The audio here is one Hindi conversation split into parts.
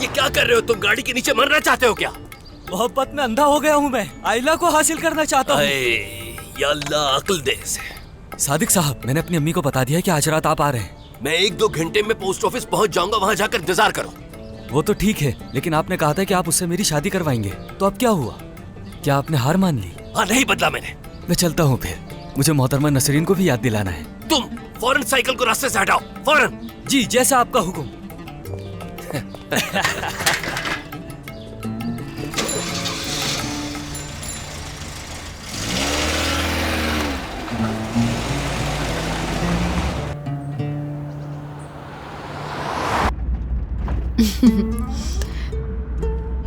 ये क्या कर रहे हो तुम? गाड़ी के नीचे मरना चाहते हो क्या? मोहब्बत में अंधा हो गया हूँ मैं। आइला को हासिल करना चाहता हूँ। या अल्लाह अक्ल दे इसे। सादिक साहब, मैंने अपनी अम्मी को बता दिया है कि आज रात आप आ रहे हैं। मैं 1-2 घंटे में पोस्ट ऑफिस पहुंच जाऊंगा, वहां जाकर इंतजार करो। वो तो ठीक है, लेकिन आपने कहा था कि आप उससे मेरी शादी करवाएंगे, तो अब क्या हुआ? क्या आपने हार मान ली? हाँ, नहीं बदला मैंने। मैं चलता हूँ फिर। मुझे मोहतरमा नसरीन को भी याद दिलाना है। तुम फौरन साइकिल को रास्ते से हटाओ, फौरन। जी, जैसा आपका हुक्म।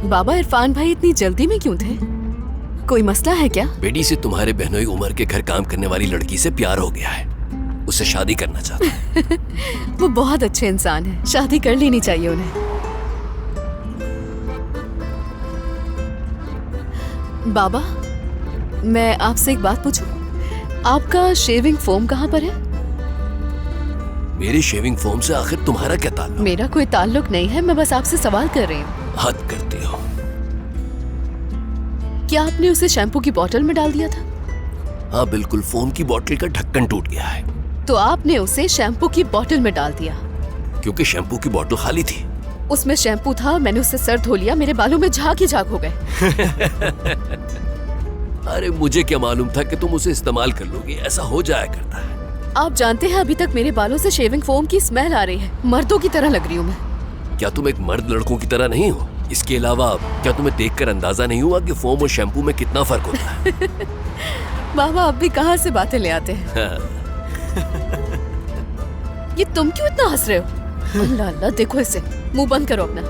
बाबा, इरफान भाई इतनी जल्दी में क्यों थे? कोई मसला है क्या? बेटी से तुम्हारे बहनोई उमर के घर काम करने वाली लड़की से प्यार हो गया है, उससे शादी करना चाहता है। वो बहुत अच्छे इंसान है, शादी कर लेनी चाहिए उन्हें। बाबा, मैं आपसे एक बात पूछूं? आपका शेविंग फोम कहाँ पर है? मेरी शेविंग फोम से आखिर तुम्हारा क्या ताल्लुक? मेरा कोई ताल्लुक नहीं है, मैं बस आपसे सवाल कर रही हूँ। हद करती हो। क्या आपने उसे शैम्पू की बोतल में डाल दिया था? हाँ बिल्कुल, फोम की बोतल का ढक्कन टूट गया है। तो आपने उसे शैम्पू की बोतल में डाल दिया? क्योंकि शैम्पू की बोतल खाली थी। उसमें शैम्पू था, मैंने उससे सर धो लिया, मेरे बालों में झाग ही झाग हो गए। अरे मुझे क्या मालूम था कि तुम उसे इस्तेमाल कर लोगी, ऐसा हो जाया करता है। आप जानते हैं अभी तक मेरे बालों से शेविंग फोम की स्मेल आ रही है। मर्दों की तरह लग रही हूँ मैं। क्या तुम एक मर्द लड़कों की तरह नहीं हो? इसके अलावा क्या तुम्हें देखकर अंदाजा नहीं हुआ कि फोम और शैम्पू में कितना फर्क होता है? बाबा, अब भी कहाँ से बातें ले आते हैं? ये तुम क्यों इतना हंस रहे हो? अल्लाह अल्लाह, देखो इसे। मुंह बंद करो अपना।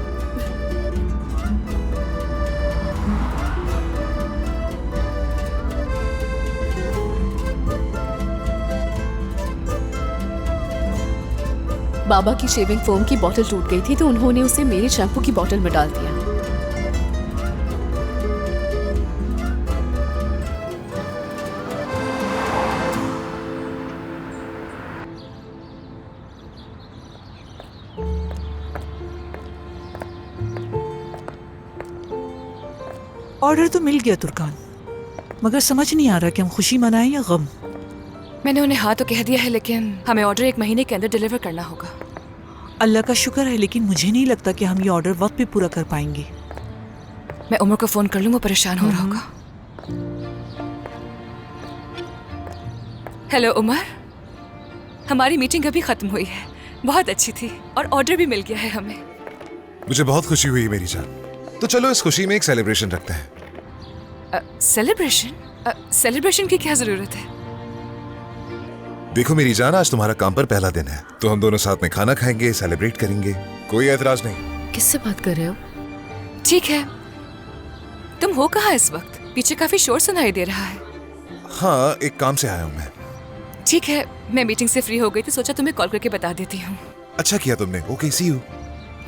बाबा की शेविंग फोम की बोतल टूट गई थी, तो उन्होंने उसे मेरे शैम्पू की बोतल में डाल दिया। ऑर्डर तो मिल गया तुर्कान, मगर समझ नहीं आ रहा कि हम खुशी मनाएं या गम। मैंने उन्हें हाँ तो कह दिया है, लेकिन हमें ऑर्डर 1 महीने के अंदर डिलीवर करना होगा। अल्लाह का शुक्र है, लेकिन मुझे नहीं लगता कि हम ये ऑर्डर वक्त पे पूरा कर पाएंगे। मैं उमर को फोन कर लूँ, वो परेशान हो रहा होगा। हेलो उमर, हमारी मीटिंग अभी खत्म हुई है, बहुत अच्छी थी और ऑर्डर भी मिल गया है हमें। मुझे बहुत खुशी हुई मेरी जान। तो चलो इस खुशी में एक सेलिब्रेशन रखते हैं। सेलिब्रेशन? सेलिब्रेशन की क्या जरूरत है? देखो मेरी जान, आज तुम्हारा काम पर पहला दिन है, तो हम दोनों साथ में खाना खाएंगे, सेलिब्रेट करेंगे। कोई ऐतराज नहीं? किससे बात कर रहे हो? ठीक है, तुम हो कहाँ इस वक्त? पीछे काफी शोर सुनाई दे रहा है। हाँ, एक काम से आया हूँ मैं। ठीक है, मैं मीटिंग से फ्री हो गई थी, सोचा तुम्हें कॉल करके बता देती हूँ। अच्छा किया तुमने। Okay, see you.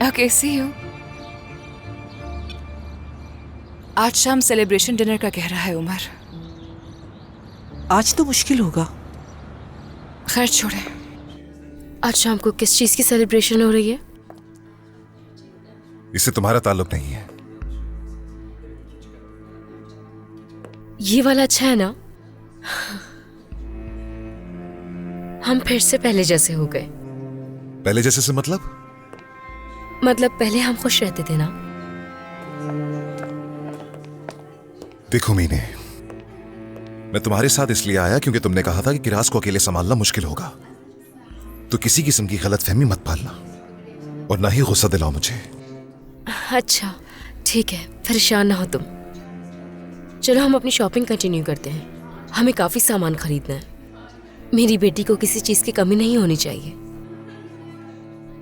Okay, see you. आज शाम सेलिब्रेशन डिनर का कह रहा है उमर। आज तो मुश्किल होगा। खैर छोड़े। आज शाम को किस चीज की सेलिब्रेशन हो रही है? इससे तुम्हारा ताल्लुक नहीं है। ये वाला अच्छा है ना? हम फिर से पहले जैसे हो गए। पहले जैसे से मतलब? मतलब पहले हम खुश रहते थे ना। देखो मीने, मैं तुम्हारे साथ इसलिए आया क्योंकि तुमने कहा था कि किरास को अकेले संभालना मुश्किल होगा। तो किसी किस्म की गलतफहमी मत पालना और ना ही गुस्सा दिलाओ मुझे। अच्छा ठीक है, परेशान ना हो तुम। चलो हम अपनी शॉपिंग कंटिन्यू करते हैं। हमें काफी सामान खरीदना है। मेरी बेटी को किसी चीज की कमी नहीं होनी चाहिए।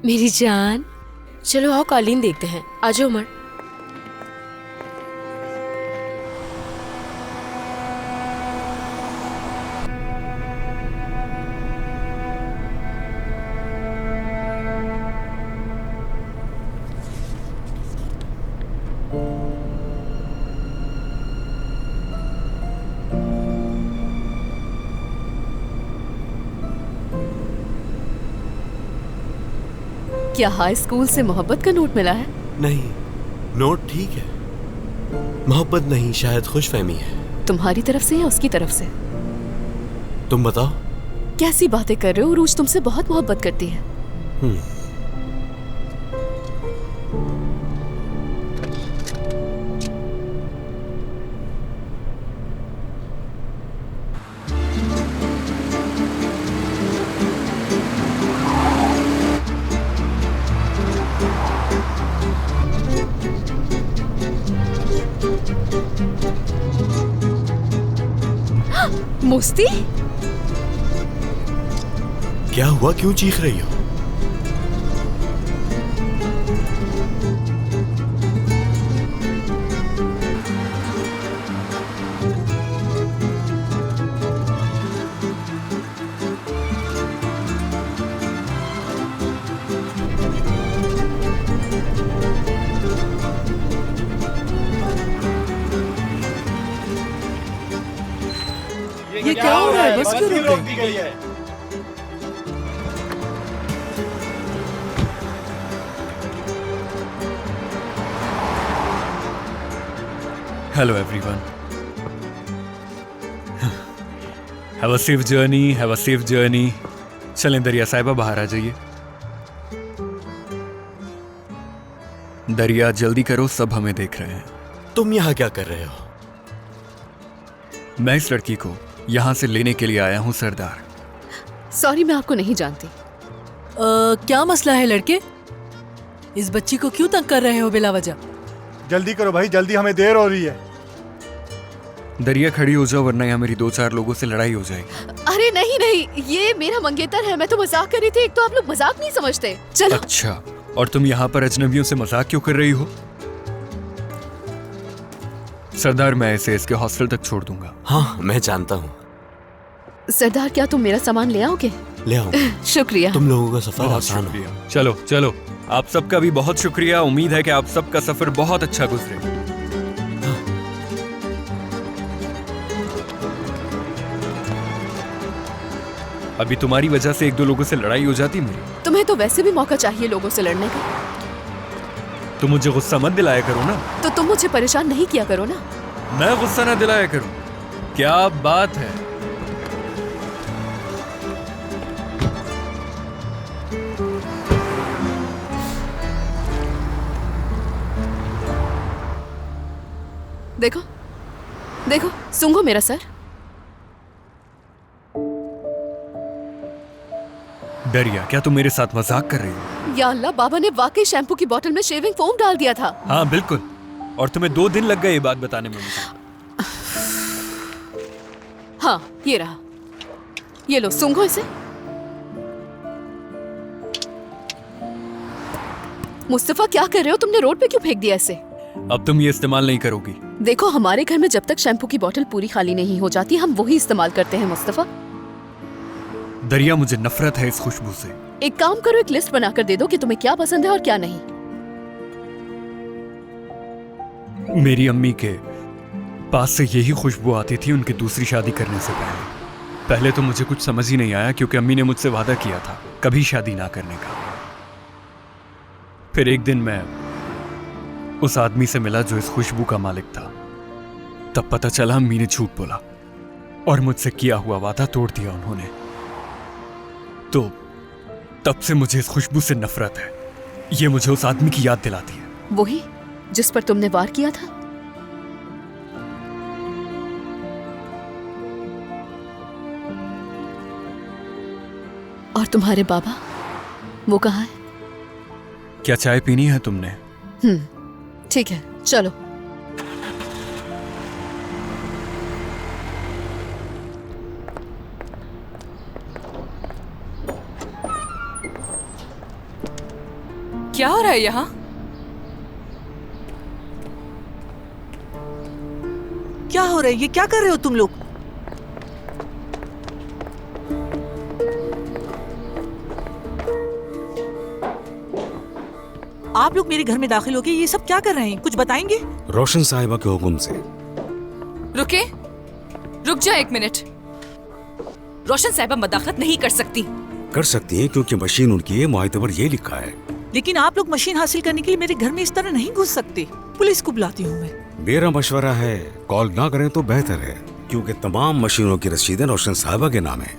मेरी जान, चलो आओ कालीन देखते हैं। आ जाओ उमर। क्या हाई स्कूल से मोहब्बत का नोट मिला है? नहीं, नोट ठीक है। मोहब्बत नहीं, शायद खुशफहमी है। तुम्हारी तरफ से या उसकी तरफ से? तुम बताओ। कैसी बातें कर रहे हो? रूज तुमसे बहुत मोहब्बत करती है। मुस्ती, क्या हुआ? क्यों चीख रही हो? ये क्या हो रहा है? बस क्यों रुक गई? Hello everyone. Have a safe journey, have a safe journey. चलें दरिया साहिबा, बाहर आ जाइए। दरिया जल्दी करो, सब हमें देख रहे हैं। तुम यहाँ क्या कर रहे हो? मैं इस लड़की को यहाँ से लेने के लिए आया हूँ सरदार। सॉरी, मैं आपको नहीं जानती। क्या मसला है लड़के? इस बच्ची को क्यों तंग कर रहे हो बिला वजह? जल्दी करो भाई, जल्दी, हमें देर हो रही है। दरिया खड़ी हो जाओ, वरना यहाँ मेरी 2-4 लोगों से लड़ाई हो जाएगी। अरे नहीं नहीं, ये मेरा मंगेतर है, मैं तो मजाक कर रही थी। एक तो आप लोग मजाक नहीं समझते। चलो। अच्छा, और तुम यहाँ पर अजनबियों से मजाक क्यों कर रही हो? सरदार, मैं इसे इसके हॉस्टल तक छोड़ दूंगा। हाँ, मैं जानता हूँ। सरदार, क्या तुम मेरा सामान ले आओगे? ले आओ। शुक्रिया। तुम लोगों का सफर बहुत आसान हो। शुक्रिया। चलो चलो, आप सबका भी बहुत शुक्रिया। उम्मीद है कि आप सबका सफर बहुत अच्छा गुजरे। अभी तुम्हारी वजह से 1-2 लोगों से लड़ाई हो जाती मेरी। तुम्हें तो वैसे भी मौका चाहिए लोगों से लड़ने का। तुम मुझे गुस्सा मत दिलाया करो ना। तो तुम मुझे परेशान नहीं किया करो ना। मैं गुस्सा ना दिलाया करूं? क्या बात है। देखो देखो, सूंघो मेरा सर। दरिया, क्या तुम मेरे साथ मजाक कर रही हो? या अल्लाह, बाबा ने वाकई शैम्पू की बोतल में शेविंग फोम डाल दिया था। हाँ बिल्कुल, और तुम्हें 2 दिन लग गए ये बात बताने में मुझे। हाँ, ये रहा, ये लो, सूंघो इसे। मुस्तफा, क्या कर रहे हो? तुमने रोड पे क्यों फेंक दिया इसे? अब तुम ये इस्तेमाल नहीं करोगी। देखो, हमारे घर में जब तक शैम्पू की बोतल पूरी खाली नहीं हो जाती, हम वही इस्तेमाल करते हैं मुस्तफा। दरिया, मुझे नफरत है इस खुशबू से। एक काम करो, एक लिस्ट बनाकर दे दो कि तुम्हें क्या पसंद है और क्या नहीं। मेरी अम्मी के पास से यही खुशबू आती थी उनकी दूसरी शादी करने से पहले तो मुझे कुछ समझ ही नहीं आया, क्योंकि अम्मी ने मुझसे वादा किया था कभी शादी ना करने का। फिर एक दिन मैं उस आदमी से मिला जो इस खुशबू का मालिक था। तब पता चला अम्मी ने झूठ बोला और मुझसे किया हुआ वादा तोड़ दिया उन्होंने। तो तब से मुझे इस खुशबू से नफरत है। ये मुझे उस आदमी की याद दिलाती है। वही जिस पर तुमने वार किया था। और तुम्हारे बाबा, वो कहाँ है? क्या चाय पीनी है तुमने? ठीक है, चलो। क्या हो रहा है यहाँ? क्या हो रहा है? ये क्या कर रहे हो तुम लोग? आप लोग मेरे घर में दाखिल होके ये सब क्या कर रहे हैं? कुछ बताएंगे? रोशन साहिबा के हुक्म से। रुके, रुक जा 1 मिनट। रोशन साहिबा मदाखलत नहीं कर सकती। कर सकती हैं क्योंकि मशीन उनकी है, मुआहदे पर ये लिखा है। लेकिन आप लोग मशीन हासिल करने के लिए मेरे घर में इस तरह नहीं घुस सकते। पुलिस को बुलाती हूँ मैं। मेरा मशवरा है कॉल ना करें तो बेहतर है, क्योंकि तमाम मशीनों की रसीदें रोशन साहिबा के नाम है।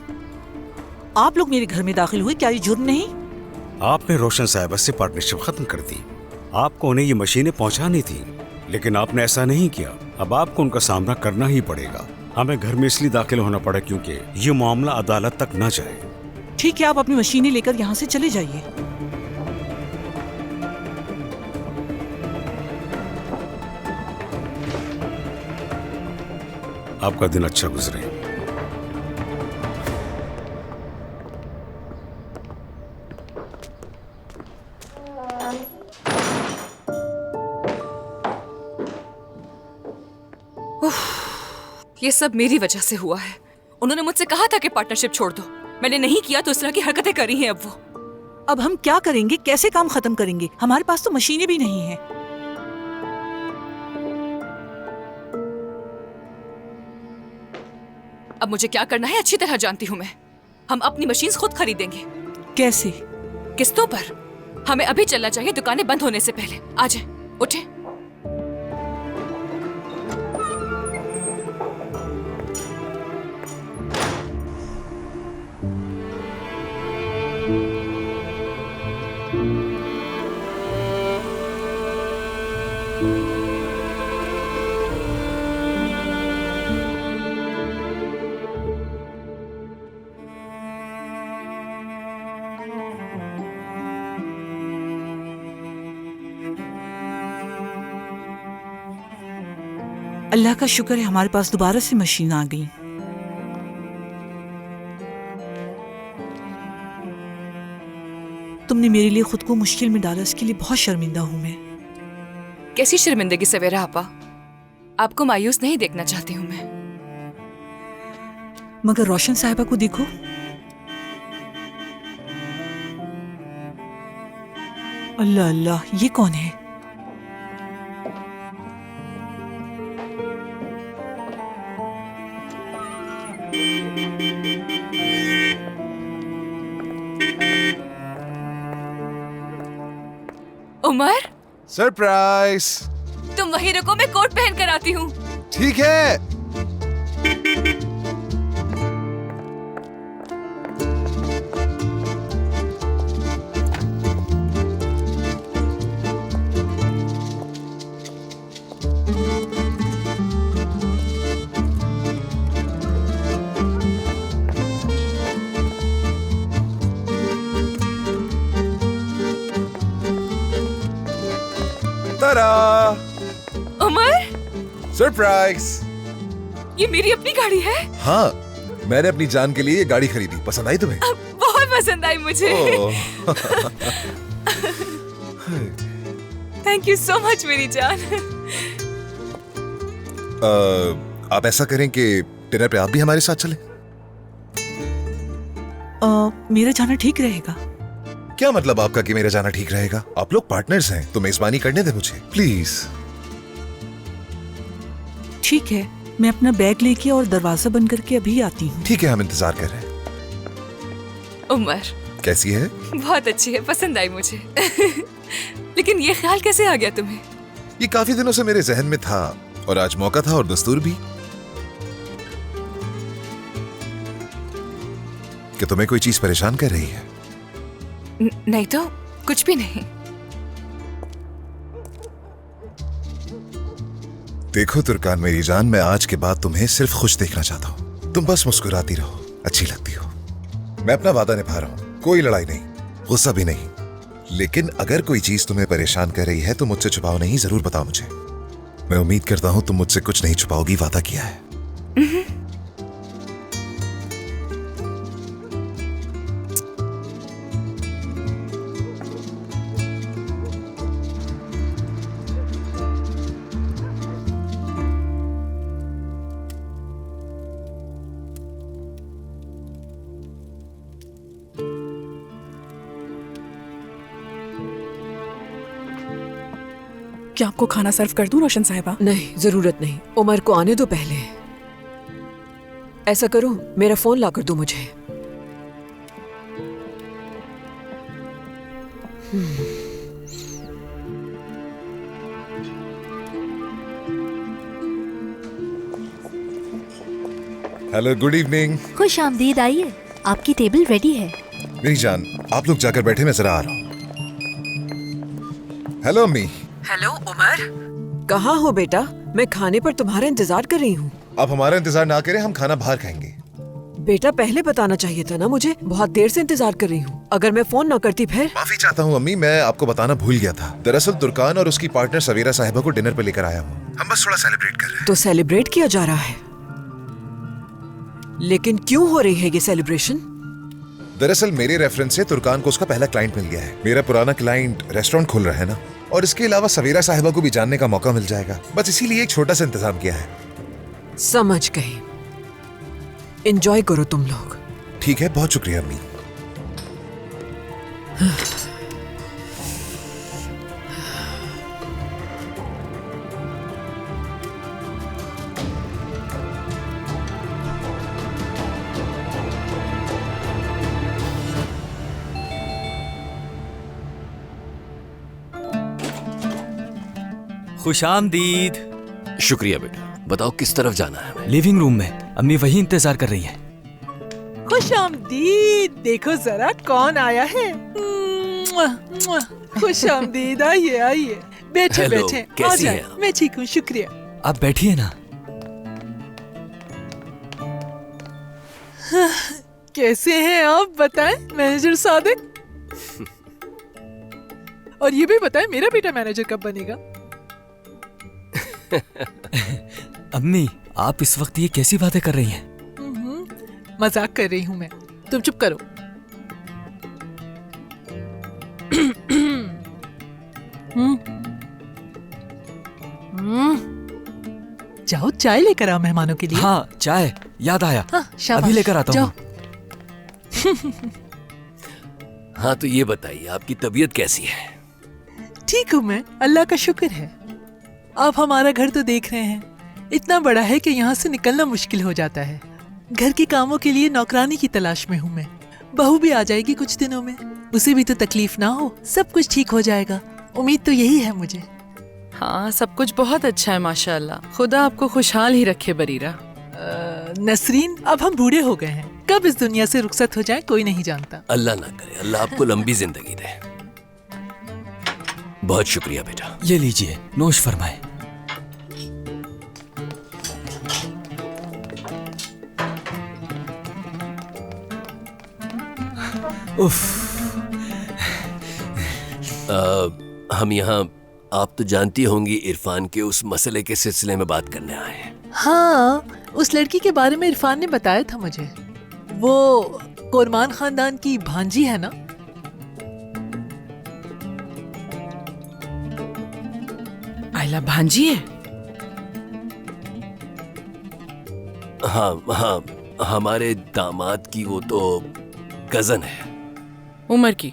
आप लोग मेरे घर में दाखिल हुए, क्या ये जुर्म नहीं? आपने रोशन साहिबा से पार्टनरशिप खत्म कर दी। आपको उन्हें ये मशीनें पहुंचानी थी, लेकिन आपने ऐसा नहीं किया। अब आपको उनका सामना करना ही पड़ेगा। हमें घर में इसलिए दाखिल होना पड़ा क्योंकि ये मामला अदालत तक न जाए। ठीक है, आप अपनी मशीनें लेकर यहाँ से चले जाइए। आपका दिन अच्छा गुजरे। ये सब मेरी वजह से हुआ है। उन्होंने मुझसे कहा था कि पार्टनरशिप छोड़ दो, मैंने नहीं किया तो इस तरह की हरकतें करी हैं अब वो। अब हम क्या करेंगे, कैसे काम खत्म करेंगे? हमारे पास तो मशीनें भी नहीं हैं। अब मुझे क्या करना है अच्छी तरह जानती हूँ मैं। हम अपनी मशीन्स खुद खरीदेंगे। कैसे? किस्तों पर। हमें अभी चलना चाहिए दुकानें बंद होने से पहले। आ जाए, उठे। अल्लाह का शुक्र है हमारे पास दोबारा से मशीन आ गई। तुमने मेरे लिए खुद को मुश्किल में डाला, इसके लिए बहुत शर्मिंदा हूं मैं। कैसी शर्मिंदगी सवेरा आपा? आपको मायूस नहीं देखना चाहती हूँ मैं। मगर रोशन साहिबा को देखो, अल्लाह अल्लाह, ये कौन है? उमर, सरप्राइज। तुम वहीं रुको, मैं कोट पहन कर आती हूँ। ठीक है। उमर, सरप्राइज। ये मेरी अपनी गाड़ी है? हाँ, मैंने अपनी जान के लिए ये गाड़ी खरीदी। पसंद आई तुम्हें? बहुत पसंद आई मुझे। थैंक यू सो मच मेरी जान। आप ऐसा करें कि डिनर पे आप भी हमारे साथ चलें। मेरा जाना ठीक रहेगा? क्या मतलब आपका कि मेरा जाना ठीक रहेगा? आप लोग पार्टनर्स हैं, तो मेजबानी करने दे मुझे प्लीज। ठीक है, मैं अपना बैग लेके और दरवाजा बंद करके अभी आती हूँ। ठीक है, हम इंतजार कर रहे हैं। उमर कैसी है? बहुत अच्छी है, पसंद आई मुझे। लेकिन ये ख्याल कैसे आ गया तुम्हें? ये काफी दिनों से मेरे जहन में था और आज मौका था और दस्तूर भी कि तुम्हें कोई चीज परेशान कर रही है। नहीं तो कुछ भी नहीं। देखो तुर्कान मेरी जान, मैं आज के बाद तुम्हें सिर्फ खुश देखना चाहता हूँ। तुम बस मुस्कुराती रहो, अच्छी लगती हो। मैं अपना वादा निभा रहा हूँ, कोई लड़ाई नहीं, गुस्सा भी नहीं। लेकिन अगर कोई चीज तुम्हें परेशान कर रही है तो मुझसे छुपाओ नहीं, जरूर बताओ मुझे। मैं उम्मीद करता हूँ तुम मुझसे कुछ नहीं छुपाओगी, वादा किया है। क्या आपको खाना सर्व कर दूं रोशन साहिबा? नहीं, जरूरत नहीं। उमर को आने दो पहले। ऐसा करो, मेरा फोन लाकर दो मुझे। Hello, good evening. खुश आमदीद, आइए, आपकी टेबल रेडी है। मेरी जान, आप लोग जाकर बैठे, मैं जरा आ रहा हूँ। हेलो अम्मी। हेलो उमर, कहाँ हो बेटा? मैं खाने पर तुम्हारा इंतजार कर रही हूँ। आप हमारा इंतजार ना करें, हम खाना बाहर खाएंगे। बेटा पहले बताना चाहिए था ना मुझे, बहुत देर से इंतजार कर रही हूँ। अगर मैं फोन ना करती फिर। माफी चाहता हूँ अम्मी, मैं आपको बताना भूल गया था। दरअसल तुर्कान और उसकी पार्टनर सवेरा साहिबा को डिनर पर लेकर आया हूँ। हम बस थोड़ा सेलिब्रेट कर रहे हैं। तो सेलिब्रेट किया जा रहा है, लेकिन क्यों हो रही है ये सेलिब्रेशन? दरअसल मेरे रेफरेंस से तुर्कान को उसका पहला क्लाइंट मिल गया है। मेरा पुराना क्लाइंट रेस्टोरेंट खोल रहा है ना, और इसके अलावा सवेरा साहिबा को भी जानने का मौका मिल जाएगा। बस इसीलिए एक छोटा सा इंतजाम किया है। समझ गई, एंजॉय करो तुम लोग। ठीक है, बहुत शुक्रिया अम्मी। खुशामदीद। शुक्रिया बेटा। बताओ किस तरफ जाना है हमें? लिविंग रूम में, अम्मी वही इंतजार कर रही हैं। खुशामदीद, देखो जरा कौन आया है। खुशामदीद, आइए आइए, बैठे हेलो, बैठे। कैसी आ हैं जाए, आप? मैं ठीक हूँ, शुक्रिया। आप बैठिए ना। कैसे हैं आप, बताएं मैनेजर सादिक। और ये भी बताएं मेरा बेटा मैनेजर कब बनेगा। अम्मी, आप इस वक्त ये कैसी बातें कर रही हैं? मजाक कर रही हूँ मैं, तुम चुप करो। जाओ चाय लेकर आओ मेहमानों के लिए। हाँ, चाय याद आया। हाँ, शाबाश, अभी लेकर आता हूँ। हाँ तो ये बताइए आपकी तबीयत कैसी है? ठीक हूँ मैं, अल्लाह का शुक्र है। आप हमारा घर तो देख रहे हैं, इतना बड़ा है कि यहाँ से निकलना मुश्किल हो जाता है। घर के कामों के लिए नौकरानी की तलाश में हूँ मैं। बहू भी आ जाएगी कुछ दिनों में, उसे भी तो तकलीफ ना हो। सब कुछ ठीक हो जाएगा, उम्मीद तो यही है मुझे। हाँ, सब कुछ बहुत अच्छा है माशाल्लाह। खुदा आपको खुशहाल ही रखे बरीरा। नसरीन, अब हम बूढ़े हो गए हैं, कब इस दुनिया से रुखसत हो जाए कोई नहीं जानता। अल्लाह ना करे, अल्लाह आपको लंबी जिंदगी दे। बहुत शुक्रिया बेटा। ये लीजिए, नोश फरमाए। हम यहाँ, आप तो जानती होंगी, इरफान के उस मसले के सिलसिले में बात करने आए हैं। हाँ, उस लड़की के बारे में इरफान ने बताया था मुझे। वो कोरमान खानदान की भांजी है ना? आयला भांजी है? हाँ हाँ, हमारे दामाद की वो तो कजन है। उमर की?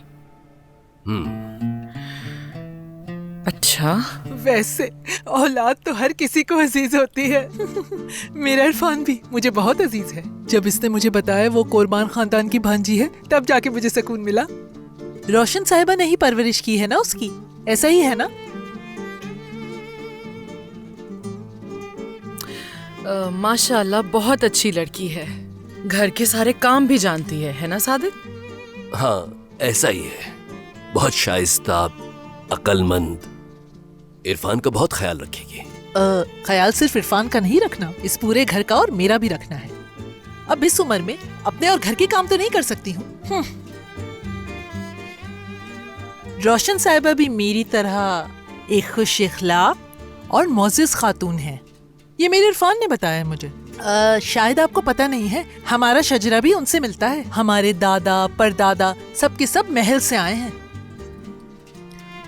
अच्छा। वैसे औलाद तो हर किसी को अजीज होती है। मेरा इरफान भी मुझे बहुत अजीज है। जब इसने मुझे बताया वो कुर्बान खानदान की भांजी है, तब जाके मुझे सुकून मिला। रोशन साहिबा ने ही परवरिश की है ना उसकी, ऐसा ही है ना? माशाल्लाह बहुत अच्छी लड़की है, घर के सारे काम भी जानती है ना सादिक? हाँ ऐसा ही है, बहुत शाइस्ता, अक्लमंद, इरफान का बहुत ख्याल रखेगी। ख्याल सिर्फ इरफान का नहीं रखना, इस पूरे घर का और मेरा भी रखना है। अब इस उम्र में अपने और घर के काम तो नहीं कर सकती हूँ। रोशन साहिबा भी मेरी तरह एक खुश इखलाक और मोअज़्ज़ज़ खातून है, ये मेरे इरफान ने बताया मुझे। शायद आपको पता नहीं है, हमारा शजरा भी उनसे मिलता है। हमारे दादा परदादा सबके सब महल से आए हैं।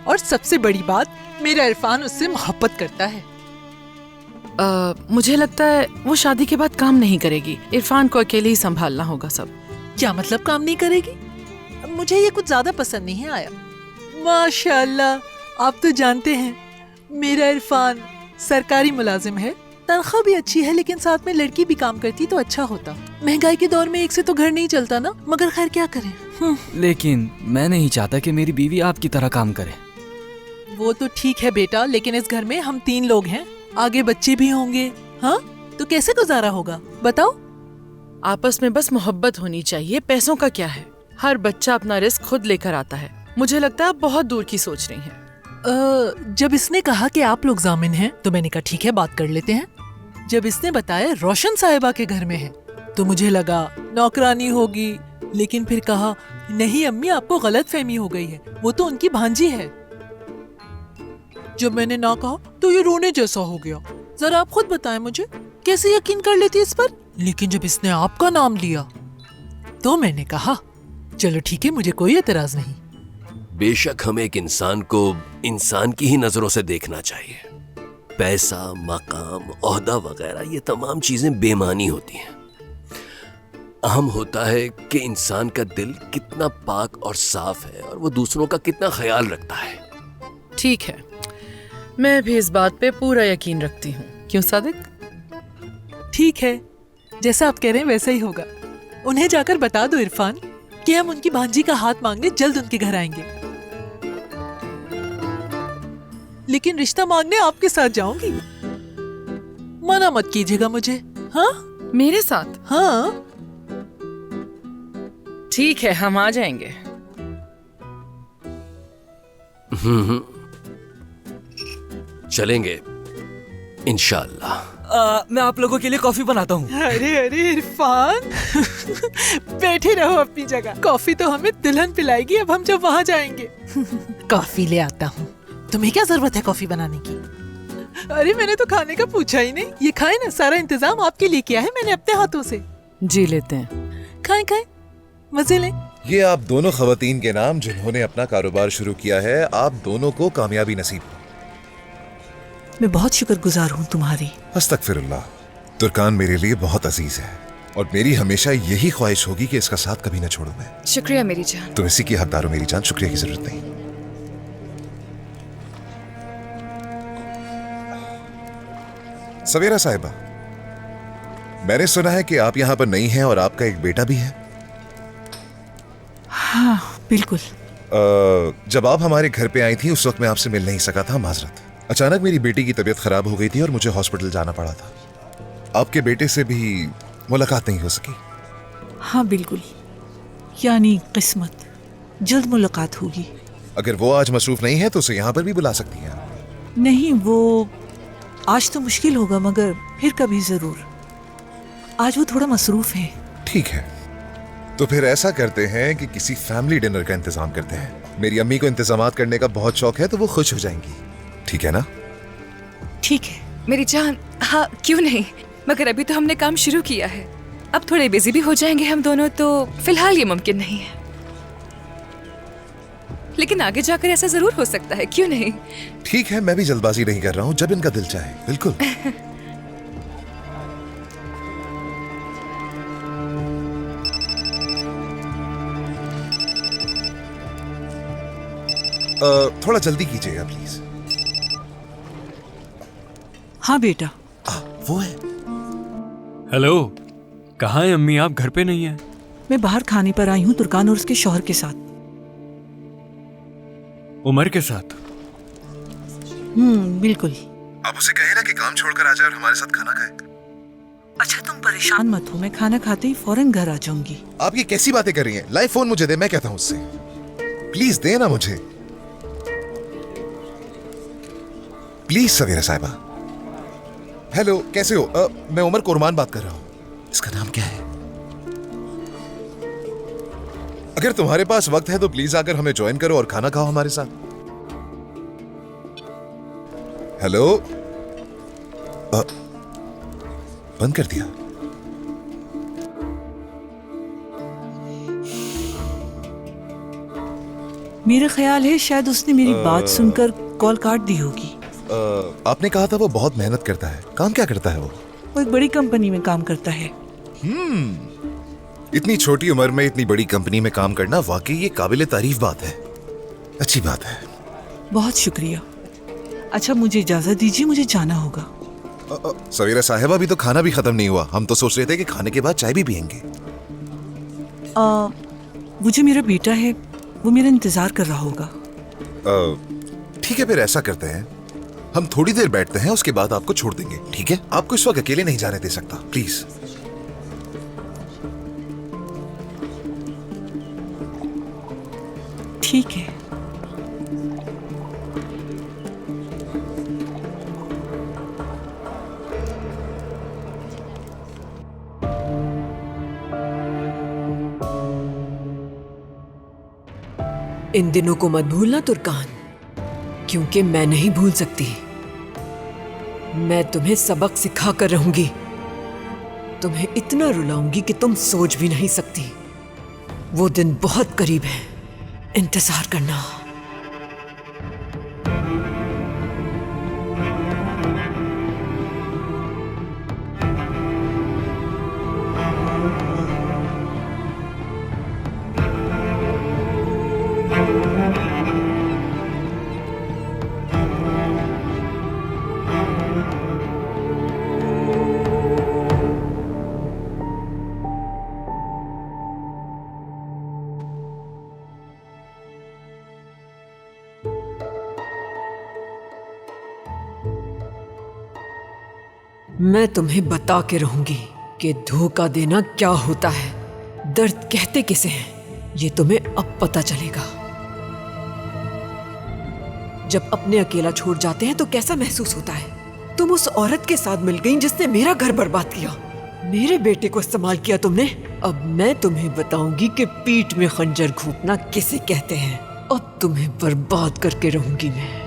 और सबसे बड़ी बात, मेरा इरफान उससे मोहब्बत करता है। मुझे लगता है वो शादी के बाद काम नहीं करेगी, इरफान को अकेले ही संभालना होगा सब। क्या मतलब काम नहीं करेगी? मुझे ये कुछ ज्यादा पसंद नहीं आया। माशाल्लाह, आप तो जानते हैं मेरा इरफान सरकारी मुलाजिम है, तनख्वाह भी अच्छी है, लेकिन साथ में लड़की भी काम करती तो अच्छा होता। महंगाई के दौर में एक से तो घर नहीं चलता ना, मगर खैर क्या करें। लेकिन मैं नहीं चाहता कि मेरी बीवी आपकी तरह काम करे। वो तो ठीक है बेटा, लेकिन इस घर में हम 3 लोग हैं, आगे बच्चे भी होंगे। हाँ तो कैसे गुजारा होगा बताओ? आपस में बस मोहब्बत होनी चाहिए, पैसों का क्या है। हर बच्चा अपना रिस्क खुद लेकर आता है। मुझे लगता है आप बहुत दूर की सोच रही हैं। जब इसने कहा कि आप लोग जामिन हैं तो मैंने कहा ठीक है, बात कर लेते हैं। जब इसने बताया रोशन साहिबा के घर में है तो मुझे लगा नौकरानी होगी, लेकिन फिर कहा नहीं अम्मी, आपको गलत फहमी हो गई है, वो तो उनकी भांजी है। जब मैंने ना कहा तो ये रोने जैसा हो गया। जरा आप खुद बताएं मुझे, कैसे यकीन कर लेती इस पर? लेकिन जब इसने आपका नाम लिया तो मैंने कहा चलो ठीक है, मुझे कोई एतराज नहीं। बेशक हमें एक इंसान को इंसान की ही नजरों से देखना चाहिए। पैसा, मकाम, ओहदा वगैरह ये तमाम चीजें बेमानी होती हैं। अहम होता है कि इंसान का दिल कितना पाक और साफ है और वो दूसरों का कितना ख्याल रखता है। ठीक है, मैं भी इस बात पे पूरा यकीन रखती हूँ। क्यों सादिक? ठीक है, जैसा आप कह रहे हैं वैसा ही होगा। उन्हें जाकर बता दो इरफान कि हम उनकी भांजी का हाथ मांगने जल्द उनके घर आएंगे, लेकिन रिश्ता मांगने आपके साथ जाऊंगी। मना मत कीजिएगा मुझे। हाँ, मेरे साथ? हाँ ठीक है, हम आ जाएंगे। चलेंगे इंशाअल्लाह। मैं आप लोगों के लिए कॉफी बनाता हूँ। अरे अरे इरफान बैठे रहो अपनी जगह। कॉफी तो हमें दुल्हन पिलाएगी अब हम जब वहाँ जाएंगे। कॉफी ले आता हूँ। तुम्हें क्या जरूरत है कॉफी बनाने की? अरे मैंने तो खाने का पूछा ही नहीं। ये खाए ना, सारा इंतजाम आपके लिए किया है मैंने अपने हाथों से। जी लेते हैं। खाए खाए, मजे लें। ये आप दोनों खवातीन के नाम जिन्होंने अपना कारोबार शुरू किया है। आप दोनों को कामयाबी नसीब हो। मैं बहुत शुक्रगुजार हूँ तुम्हारी। अस्तगफिरुल्लाह। तुर्कान मेरे लिए बहुत अजीज है और मेरी हमेशा यही ख्वाहिश होगी कि इसका साथ कभी न छोड़ूं मैं। शुक्रिया मेरी जान। तुम इसी की हकदार हो मेरी जान, शुक्रिया की जरूरत नहीं। सवेरा साहिबा, मैंने सुना है कि आप यहाँ पर नई हैं और आपका एक बेटा भी है। हाँ बिल्कुल। जब आप हमारे घर पे आई थी उस वक्त मैं आपसे मिल नहीं सका था, माजरत। अचानक मेरी बेटी की तबीयत खराब हो गई थी और मुझे हॉस्पिटल जाना पड़ा था। आपके बेटे से भी मुलाकात नहीं हो सकी। हाँ बिल्कुल, यानी किस्मत, जल्द मुलाकात होगी। अगर वो आज मसरूफ नहीं है तो उसे यहाँ पर भी बुला सकती हैं। नहीं, वो आज तो मुश्किल होगा, मगर फिर कभी जरूर। आज वो थोड़ा मसरूफ है। ठीक है, तो फिर ऐसा करते हैं कि किसी फैमिली डिनर का इंतजाम करते हैं। मेरी अम्मी को इंतजामात करने का बहुत शौक है तो वो खुश हो जाएंगी। ठीक है ना? ठीक है मेरी जान। हाँ क्यों नहीं, मगर अभी तो हमने काम शुरू किया है। अब थोड़े बिजी भी हो जाएंगे हम दोनों, तो फिलहाल ये मुमकिन नहीं है, लेकिन आगे जाकर ऐसा जरूर हो सकता है। क्यों नहीं? ठीक है, मैं भी जल्दबाजी नहीं कर रहा हूँ, जब इनका दिल चाहे। बिल्कुल। थोड़ा जल्दी कीजिएगा प्लीज। हाँ बेटा। वो है। हेलो, कहाँ है अम्मी? आप घर पे नहीं है? मैं बाहर खाने पर आई हूँ तुर्कान और उसके शौहर के साथ। उमर के साथ? बिल्कुल। आप उसे कहे ना कि काम छोड़कर आ जाए और हमारे साथ खाना खाए। अच्छा तुम परेशान मत हो, मैं खाना खाते ही फौरन घर आ जाऊंगी। आप ये कैसी बातें कर रही हैं? लाइव फोन मुझे दे, मैं कहता हूँ उससे। प्लीज दे ना मुझे, प्लीज। सवेरा साहिबा। हेलो, कैसे हो? मैं उमर कुरमान बात कर रहा हूँ। इसका नाम क्या है? अगर तुम्हारे पास वक्त है तो प्लीज आकर हमें ज्वाइन करो और खाना खाओ हमारे साथ। हेलो। बंद कर दिया। मेरा ख्याल है शायद उसने मेरी बात सुनकर कॉल काट दी होगी। आपने कहा था वो बहुत मेहनत करता है। काम क्या करता है वो? वो एक बड़ी कंपनी में काम करता है। इतनी छोटी उम्र में इतनी बड़ी कंपनी में काम करना वाकई ये काबिले तारीफ बात है। अच्छी बात है। बहुत शुक्रिया। अच्छा मुझे इजाजत दीजिए, मुझे जाना होगा। सवेरा साहिबा, अभी तो खाना भी खत्म नहीं हुआ। हम तो सोच रहे थे कि खाने के बाद चाय भी पियेंगे। वो जो मेरा बेटा है वो मेरा इंतजार कर रहा होगा। ठीक है, फिर ऐसा करते हैं, हम थोड़ी देर बैठते हैं, उसके बाद आपको छोड़ देंगे। ठीक है? आपको इस वक्त अकेले नहीं जाने दे सकता, प्लीज। ठीक है। इन दिनों को मत भूलना तुर्कान, क्योंकि मैं नहीं भूल सकती। मैं तुम्हें सबक सिखा कर रहूंगी, तुम्हें इतना रुलाऊंगी कि तुम सोच भी नहीं सकती। वो दिन बहुत करीब है, इंतजार करना। मैं तुम्हें बता के रहूंगी कि धोखा देना क्या होता है, दर्द कहते किसे हैं, ये तुम्हें अब पता चलेगा। जब अपने अकेला छोड़ जाते हैं तो कैसा महसूस होता है। तुम उस औरत के साथ मिल गई जिसने मेरा घर बर्बाद किया, मेरे बेटे को इस्तेमाल किया तुमने। अब मैं तुम्हें बताऊंगी कि पीठ में खंजर घोंपना किसे कहते हैं। अब तुम्हें बर्बाद करके रहूंगी मैं।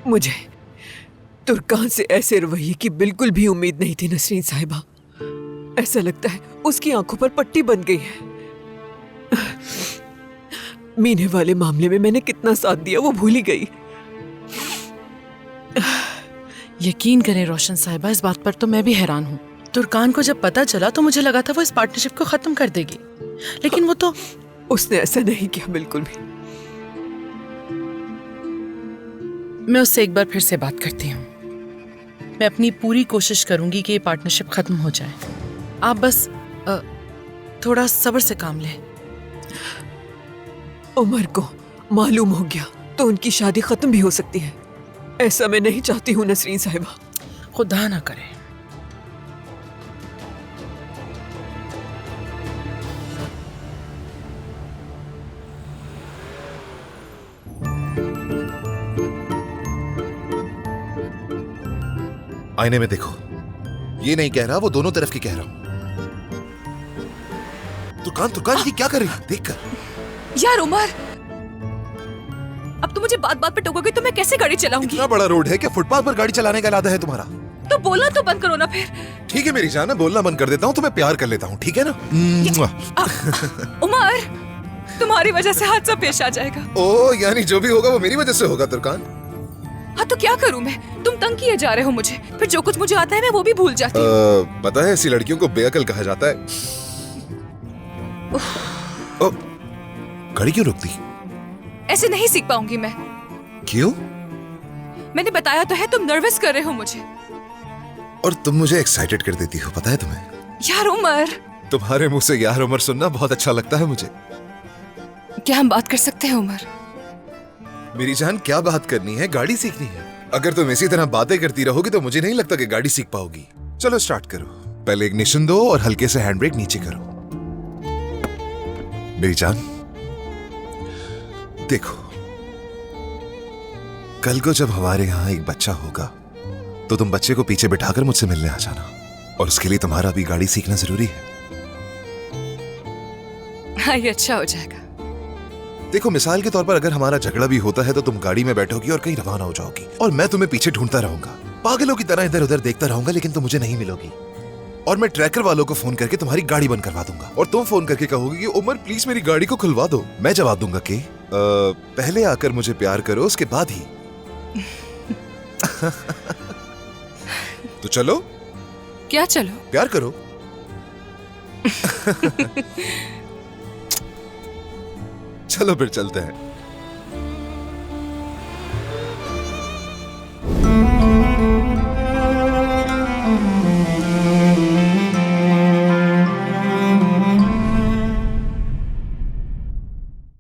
मुझे तुर्कान से ऐसे रवैये की बिल्कुल भी उम्मीद नहीं थी नसरीन साहिबा। ऐसा लगता है उसकी आंखों पर पट्टी बन गई है। मीने वाले मामले में मैंने कितना साथ दिया वो भूल ही गई। यकीन करें रोशन साहिबा, इस बात पर तो मैं भी हैरान हूँ। तुर्कान को जब पता चला तो मुझे लगा था वो इस पार्टनरशिप को खत्म कर देगी, लेकिन वो तो उसने ऐसा नहीं किया बिल्कुल भी। मैं उससे एक बार फिर से बात करती हूँ। मैं अपनी पूरी कोशिश करूंगी कि ये पार्टनरशिप खत्म हो जाए। आप बस थोड़ा सब्र से काम लें। उमर को मालूम हो गया तो उनकी शादी खत्म भी हो सकती है। ऐसा मैं नहीं चाहती हूँ नसरीन साहिबा। खुदा ना करे। आईने में देखो, ये नहीं कह रहा, वो दोनों तरफ की कह रहा हूं। तुर्कान ये क्या कर रही है? देख कर। यार उमर, अब तो मुझे बात बात पे टोकोगे तो मैं कैसे गाड़ी चलाऊंगी? इतना बड़ा रोड है कि फुटपाथ पर गाड़ी चलाने का इरादा है तुम्हारा? तो बोलना तो बंद करो ना फिर। ठीक है मेरी जान, मैं बोलना बंद कर देता हूँ, तुम्हें प्यार कर लेता हूँ, ठीक है ना? उमर, तुम्हारी वजह से हादसा पेश आ जाएगा। ओ, यानी जो भी होगा वो मेरी वजह से होगा तुर्कान? हाँ तो क्या करूं मैं? तुम तंग किए जा रहे हो मुझे, फिर जो कुछ मुझे आता है मैं वो भी भूल जाती हूँ। पता है ऐसी लड़कियों को बेअकल कहा जाता है। ओ, गाड़ी क्यों रुकती? ऐसे नहीं सीख पाऊंगी मैं। क्यों? मैंने बताया तो है, तुम नर्वस कर रहे हो मुझे। और तुम मुझे एक्साइटेड कर देती हो, पता है तुम्हें? यार उमर, तुम्हारे मुंह से यार उमर सुनना बहुत अच्छा लगता है मुझे। क्या हम बात कर सकते हैं उमर? मेरी जान, क्या बात करनी है? गाड़ी सीखनी है। अगर तुम इसी तरह बातें करती रहोगी तो मुझे नहीं लगता कि गाड़ी सीख पाओगी। चलो स्टार्ट करो। पहले इग्निशन दो और हल्के से हैंड ब्रेक नीचे करो। मेरी जान देखो, कल को जब हमारे यहाँ एक बच्चा होगा तो तुम बच्चे को पीछे बिठाकर मुझसे मिलने आ जाना, और उसके लिए तुम्हारा भी गाड़ी सीखना जरूरी है। हाँ, ये अच्छा हो जाएगा। देखो, मिसाल के तौर पर अगर हमारा झगड़ा भी होता है तो तुम गाड़ी में बैठोगी और कहीं रवाना हो जाओगी, और मैं तुम्हें पीछे ढूंढता रहूंगा, पागलों की तरह इधर उधर देखता रहूंगा, लेकिन तुम मुझे नहीं मिलोगी। और मैं ट्रैकर वालों को फोन करके तुम्हारी गाड़ी बंद करवा दूंगा, और तुम फोन करके कहोगी कि उमर प्लीज मेरी गाड़ी को खुलवा दो। मैं जवाब दूंगा कि पहले आकर मुझे प्यार करो, उसके बाद ही। तो चलो। क्या चलो? प्यार करो। चलो फिर चलते हैं।